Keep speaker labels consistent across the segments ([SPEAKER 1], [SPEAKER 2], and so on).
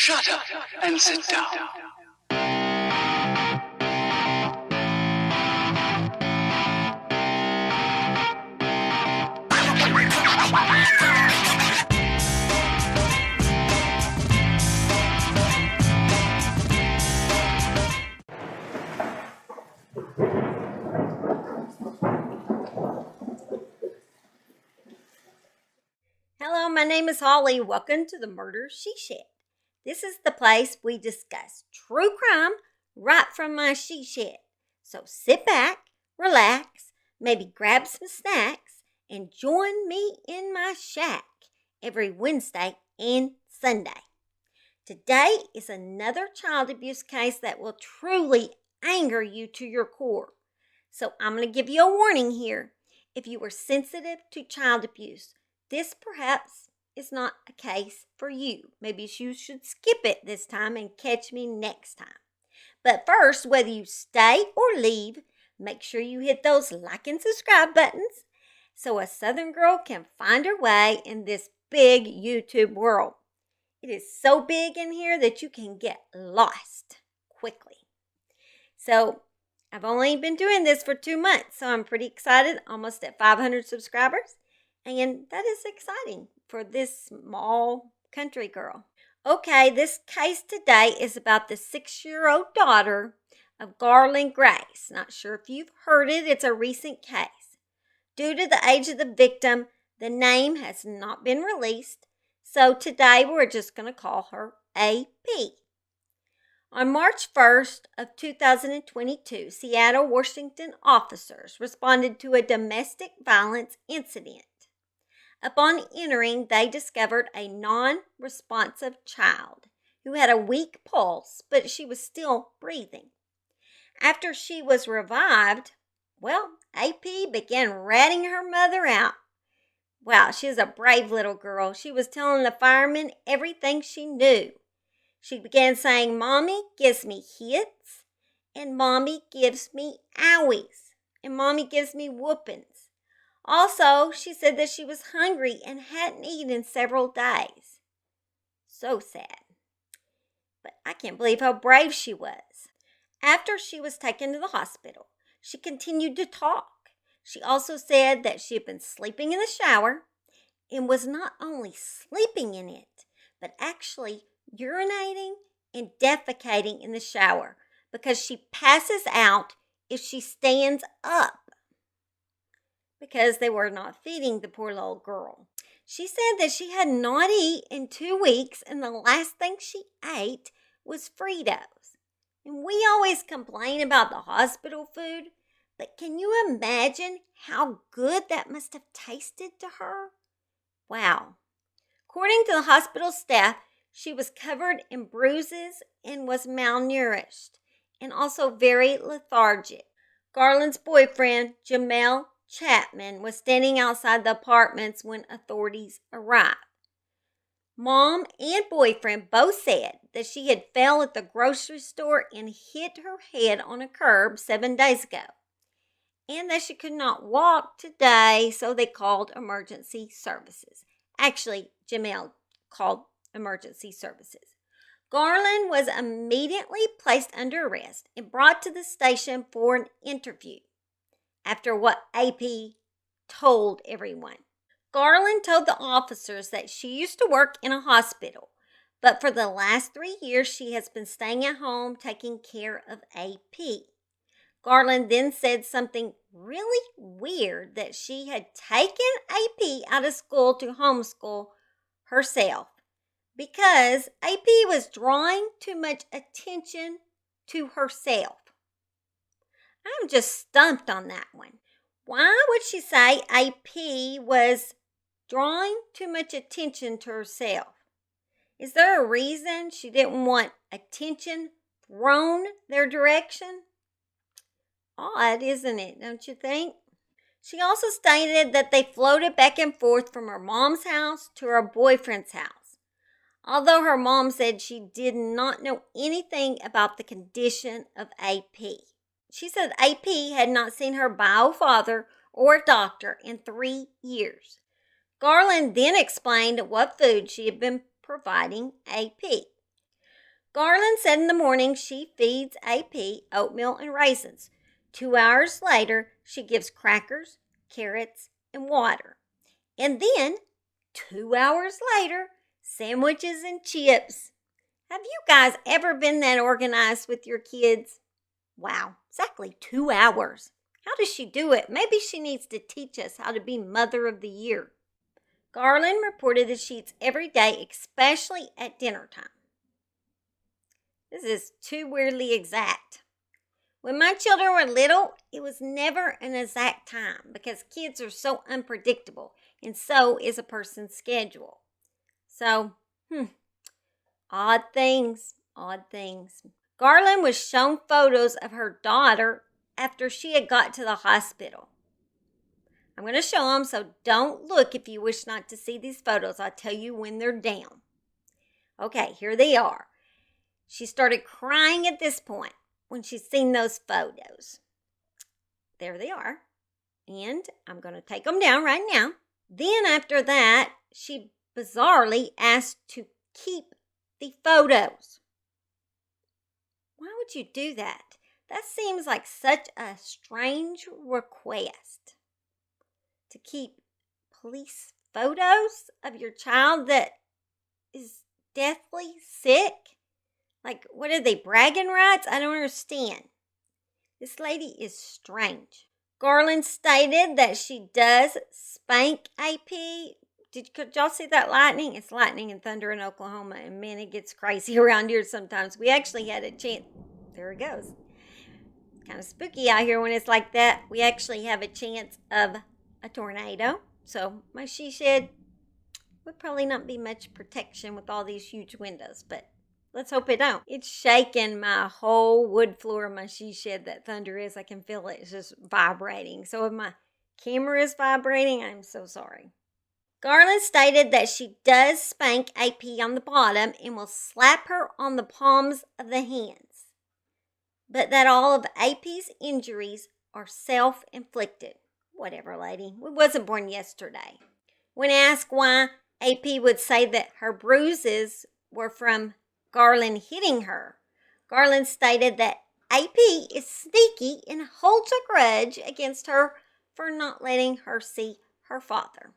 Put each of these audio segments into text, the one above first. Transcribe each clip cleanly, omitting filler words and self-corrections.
[SPEAKER 1] Shut up and sit down.
[SPEAKER 2] Hello, my name is Holly. Welcome to the Murder She Shed. This is the place we discuss true crime right from my she shed. So sit back, relax, maybe grab some snacks, and join me in my shack every Wednesday and Sunday. Today is another child abuse case that will truly anger you to your core. So I'm going to give you a warning here. If you are sensitive to child abuse, this perhaps is not a case for you. Maybe you should skip it this time and catch me next time. But first, whether you stay or leave, make sure you hit those like and subscribe buttons so a Southern girl can find her way in this big YouTube world. It is so big in here that you can get lost quickly. So I've only been doing this for 2 months, so I'm pretty excited, almost at 500 subscribers. And that is exciting for this small country girl. Okay, this case today is about the 6-year-old daughter of Garlyn Grace. Not sure if you've heard it. It's a recent case. Due to the age of the victim, the name has not been released. So today we're just going to call her AP. On March 1st of 2022, Seattle, Washington officers responded to a domestic violence incident. Upon entering, they discovered a non-responsive child who had a weak pulse, but she was still breathing. After she was revived, AP began ratting her mother out. Wow, she was a brave little girl. She was telling the firemen everything she knew. She began saying, "Mommy gives me hits, and Mommy gives me owies, and Mommy gives me whoopings." Also, she said that she was hungry and hadn't eaten in several days. So sad. But I can't believe how brave she was. After she was taken to the hospital, she continued to talk. She also said that she had been sleeping in the shower and was not only sleeping in it, but actually urinating and defecating in the shower because she passes out if she stands up, because they were not feeding the poor little girl. She said that she had not eaten in 2 weeks, and the last thing she ate was Fritos. And we always complain about the hospital food, but can you imagine how good that must have tasted to her? Wow. According to the hospital staff, she was covered in bruises and was malnourished and also very lethargic. Garlyn's boyfriend, JAMELL, CHATMAN, was standing outside the apartments when authorities arrived. Mom and boyfriend both said that she had fell at the grocery store and hit her head on a curb 7 days ago, and that she could not walk today, so they called emergency services. Actually, JAMELL called emergency services. Garlyn was immediately placed under arrest and brought to the station for an interview. After what AP told everyone, Garlyn told the officers that she used to work in a hospital, but for the last 3 years she has been staying at home taking care of AP. Garlyn then said something really weird, that she had taken AP out of school to homeschool herself because AP was drawing too much attention to herself. I'm just stumped on that one. Why would she say AP was drawing too much attention to herself? Is there a reason she didn't want attention thrown their direction? Odd, isn't it, don't you think? She also stated that they floated back and forth from her mom's house to her boyfriend's house, although her mom said she did not know anything about the condition of AP. She said AP had not seen her bio father or a doctor in 3 years. Garlyn then explained what food she had been providing AP. Garlyn said in the morning she feeds AP oatmeal and raisins. 2 hours later, she gives crackers, carrots, and water. And then, 2 hours later, sandwiches and chips. Have you guys ever been that organized with your kids? Wow, exactly 2 hours. How does she do it? Maybe she needs to teach us how to be Mother of the Year. Garlyn reported that she eats every day, especially at dinner time. This is too weirdly exact. When my children were little, it was never an exact time because kids are so unpredictable, and so is a person's schedule. So, odd things. Garlyn was shown photos of her daughter after she had got to the hospital. I'm going to show them, so don't look if you wish not to see these photos. I'll tell you when they're down. Okay, here they are. She started crying at this point when she's seen those photos. There they are. And I'm going to take them down right now. Then after that, she bizarrely asked to keep the photos. Why would you do that? That seems like such a strange request. To keep police photos of your child that is deathly sick? Like, what are they, bragging rights? I don't understand. This lady is strange. Garlyn stated that she does spank AP. Could y'all see that lightning? It's lightning and thunder in Oklahoma, and man, it gets crazy around here sometimes. We actually had a chance. There it goes. Kind of spooky out here when it's like that. We actually have a chance of a tornado. So my she shed would probably not be much protection with all these huge windows, but let's hope it don't. It's shaking my whole wood floor of my she shed, that thunder is. I can feel it. It's just vibrating. So if my camera is vibrating, I'm so sorry. Garlyn stated that she does spank AP on the bottom and will slap her on the palms of the hands, but that all of AP's injuries are self-inflicted. Whatever, lady. We wasn't born yesterday. When asked why AP would say that her bruises were from Garlyn hitting her, Garlyn stated that AP is sneaky and holds a grudge against her for not letting her see her father.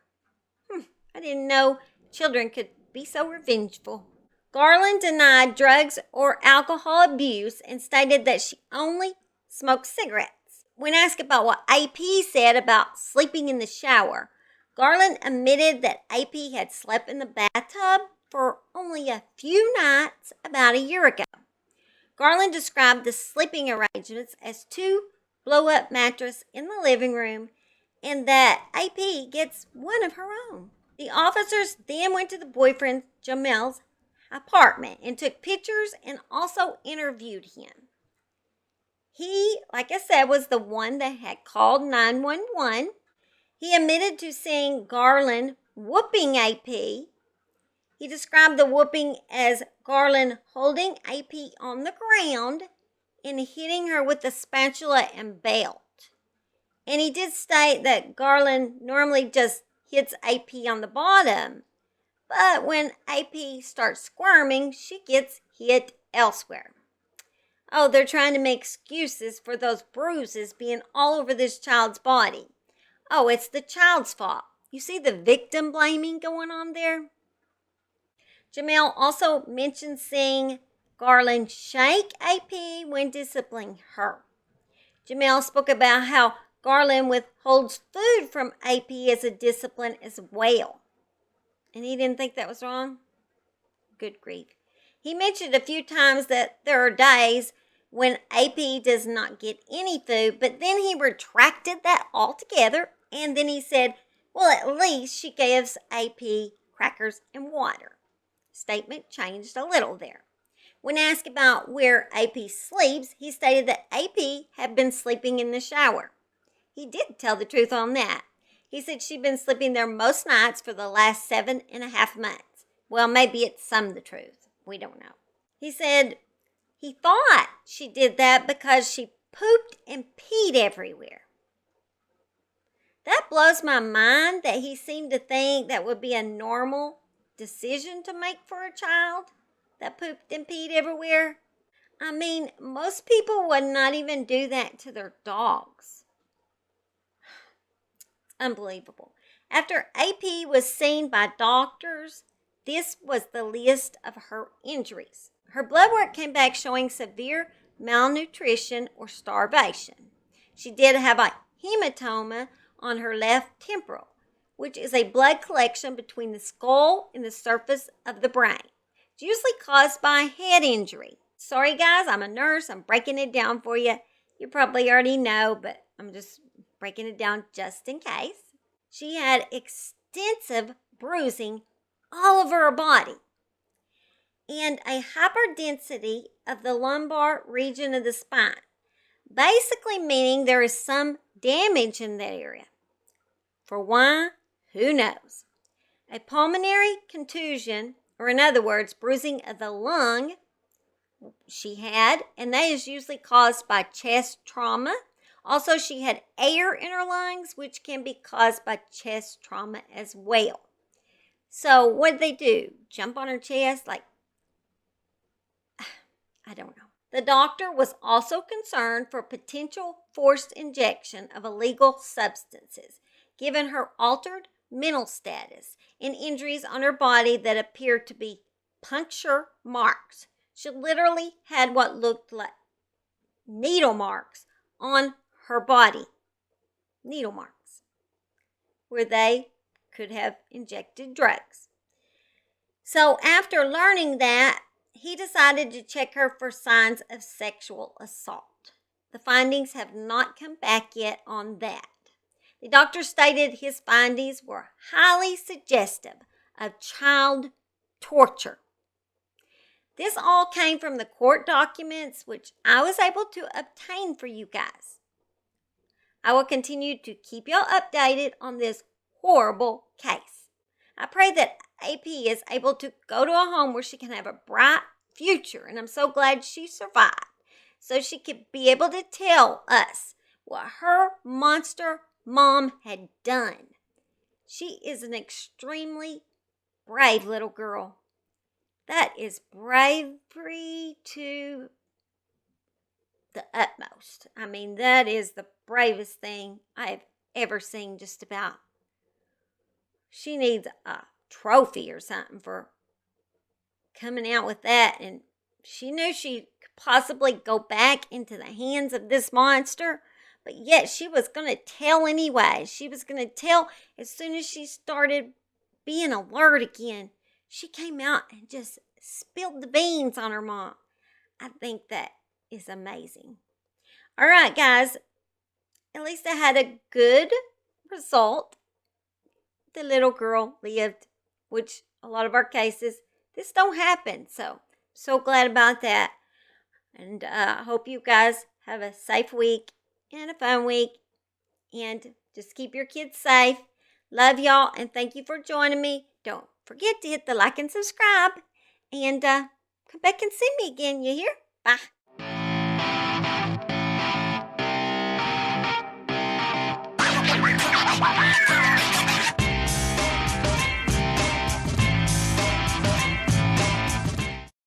[SPEAKER 2] I didn't know children could be so revengeful. Garlyn denied drugs or alcohol abuse and stated that she only smoked cigarettes. When asked about what AP said about sleeping in the shower, Garlyn admitted that AP had slept in the bathtub for only a few nights about a year ago. Garlyn described the sleeping arrangements as 2 blow-up mattresses in the living room and that AP gets one of her own. The officers then went to the boyfriend JAMELL's apartment and took pictures and also interviewed him. He, like I said, was the one that had called 911. He admitted to seeing Garlyn whooping AP. He described the whooping as Garlyn holding AP on the ground and hitting her with a spatula and belt. And he did state that Garlyn normally just hits AP on the bottom, but when AP starts squirming, she gets hit elsewhere. Oh, they're trying to make excuses for those bruises being all over this child's body. Oh, it's the child's fault. You see the victim blaming going on there? JAMELL also mentioned seeing Garlyn shake AP when disciplining her. JAMELL spoke about how Garlyn withholds food from AP as a discipline as well. And he didn't think that was wrong? Good grief. He mentioned a few times that there are days when AP does not get any food, but then he retracted that altogether, and then he said, well, at least she gives AP crackers and water. Statement changed a little there. When asked about where AP sleeps, he stated that AP had been sleeping in the shower. He did tell the truth on that. He said she'd been sleeping there most nights for the last 7.5 months. Well, maybe it's some of the truth. We don't know. He said he thought she did that because she pooped and peed everywhere. That blows my mind that he seemed to think that would be a normal decision to make for a child. that pooped and peed everywhere? I mean, most people would not even do that to their dogs. Unbelievable. After AP was seen by doctors, this was the list of her injuries. Her blood work came back showing severe malnutrition or starvation. She did have a hematoma on her left temporal, which is a blood collection between the skull and the surface of the brain. It's usually caused by a head injury. Sorry guys, I'm a nurse. I'm breaking it down for you. You probably already know, but I'm just breaking it down just in case. She had extensive bruising all over her body and a hyperdensity of the lumbar region of the spine, basically meaning there is some damage in that area. For why? Who knows? A pulmonary contusion, or in other words, bruising of the lung, she had, and that is usually caused by chest trauma. Also, she had air in her lungs, which can be caused by chest trauma as well. So what did they do? Jump on her chest? Like, I don't know. The doctor was also concerned for potential forced injection of illegal substances, given her altered mental status and injuries on her body that appeared to be puncture marks. She literally had what looked like needle marks on her body. Needle marks. Where they could have injected drugs. So after learning that, he decided to check her for signs of sexual assault. The findings have not come back yet on that. The doctor stated his findings were highly suggestive of child torture. This all came from the court documents, which I was able to obtain for you guys. I will continue to keep y'all updated on this horrible case. I pray that AP is able to go to a home where she can have a bright future, and I'm so glad she survived, so she could be able to tell us what her monster mom had done. She is an extremely brave little girl. That is bravery to the utmost. I mean, that is the bravest thing I've ever seen, just about. She needs a trophy or something for coming out with that. And she knew she could possibly go back into the hands of this monster, but yet she was going to tell anyway. She was going to tell as soon as she started being alert again. She came out and just spilled the beans on her mom. I think that is amazing. All right, guys. At least I had a good result. The little girl lived, which a lot of our cases, this don't happen. So glad about that. And I hope you guys have a safe week and a fun week. And just keep your kids safe. Love y'all, and thank you for joining me. Don't forget to hit the like and subscribe. And come back and see me again, you hear? Bye.